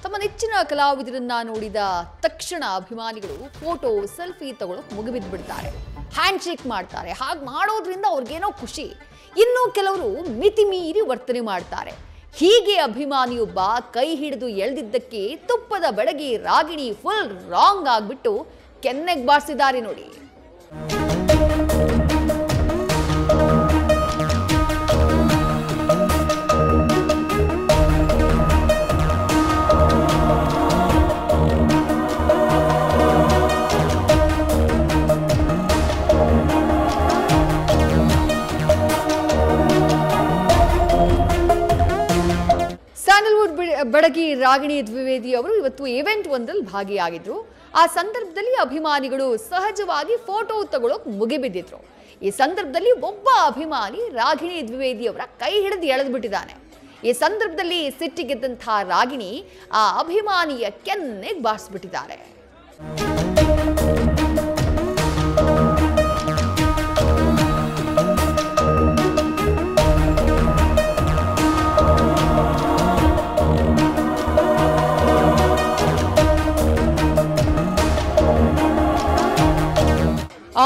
ತಮ್ಮ ನೆಚ್ಚಿನ ಕಲಾವಿದರನ್ನ ನೋಡಿದ ತಕ್ಷಣ ಅಭಿಮಾನಿಗಳು ಫೋಟೋ ಸೆಲ್ಫಿ ತಗೊಳ್ಳೋಕೆ ಮುಗಿಬಿದ್ದು ಬಿಡ್ತಾರೆ, ಹ್ಯಾಂಡ್ ಶೇಕ್ ಮಾಡ್ತಾರೆ. ಹಾಗೆ ಮಾಡೋದ್ರಿಂದ ಅವ್ರಿಗೇನೋ ಖುಷಿ. ಇನ್ನು ಕೆಲವರು ಮಿತಿ ಮೀರಿ ವರ್ತನೆ ಮಾಡ್ತಾರೆ. ಹೀಗೆ ಅಭಿಮಾನಿಯೊಬ್ಬ ಕೈ ಹಿಡಿದು ಎಳೆದಿದ್ದಕ್ಕೆ ತುಪ್ಪದ ಬೆಡಗಿ ರಾಗಿಣಿ ಫುಲ್ ರಾಂಗ್ ಆಗ್ಬಿಟ್ಟು ಕೆನ್ನೆಗೆ ಬಾರಿಸಿದ್ದಾರೆ ನೋಡಿ. ಸ್ಯಾಂಡಲ್ವುಡ್ ಬೆಡಗಿ ರಾಗಿಣಿ ದ್ವಿವೇದಿ ಅವರು ಇವತ್ತು ಇವೆಂಟ್ ಒಂದರಲ್ಲಿ ಭಾಗಿಯಾಗಿದ್ರು. ಆ ಸಂದರ್ಭದಲ್ಲಿ ಅಭಿಮಾನಿಗಳು ಸಹಜವಾಗಿ ಫೋಟೋ ತಗೊಳ್ಳೋಕೆ ಮುಗಿಬಿದ್ದಿದ್ರು. ಈ ಸಂದರ್ಭದಲ್ಲಿ ಒಬ್ಬ ಅಭಿಮಾನಿ ರಾಗಿಣಿ ದ್ವಿವೇದಿ ಅವರ ಕೈ ಹಿಡಿದು ಎಳೆದು ಬಿಟ್ಟಿದ್ದಾನೆ. ಈ ಸಂದರ್ಭದಲ್ಲಿ ಸಿಟ್ಟಿಗೆದ್ದಂತಹ ರಾಗಿಣಿ ಆ ಅಭಿಮಾನಿಯ ಕೆನ್ನೆಗೆ ಬಾರಿಸ್ಬಿಟ್ಟಿದ್ದಾರೆ.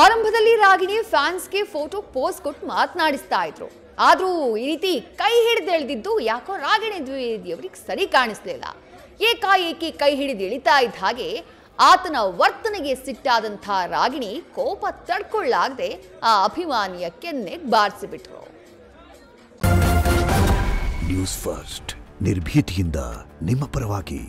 ಆರಂಭದಲ್ಲಿ ರಾಗಿಣಿ ಫ್ಯಾನ್ಸ್ಗೆ ಫೋಟೋ ಪೋಸ್ ಕೊಟ್ಟು ಮಾತನಾಡಿಸ್ತಾ ಇದ್ರು. ಆದ್ರೂ ಈ ರೀತಿ ಕೈ ಹಿಡಿದು ಎಳೆದಿದ್ದು ಯಾಕೋ ರಾಗಿಣಿ ದ್ವಿವೇದಿ ಅವರಿಗೆ ಸರಿ ಕಾಣಿಸ್ಲಿಲ್ಲ. ಏಕಾಏಕಿ ಕೈ ಹಿಡಿದು ಎಳಿತಾ ಇದ್ದ ಹಾಗೆ ಆತನ ವರ್ತನೆಗೆ ಸಿಟ್ಟಾದಂಥ ರಾಗಿಣಿ ಕೋಪ ತಡ್ಕೊಳ್ಳಾಗದೆ ಆ ಅಭಿಮಾನಿಯ ಕೆನ್ನೆಗೆ ಬಾರಿಸಿಬಿಟ್ರು. ನ್ಯೂಸ್ ಫಸ್ಟ್ ನಿರ್ಭೀತಿಯಿಂದ ನಿಮ್ಮ ಪರವಾಗಿ.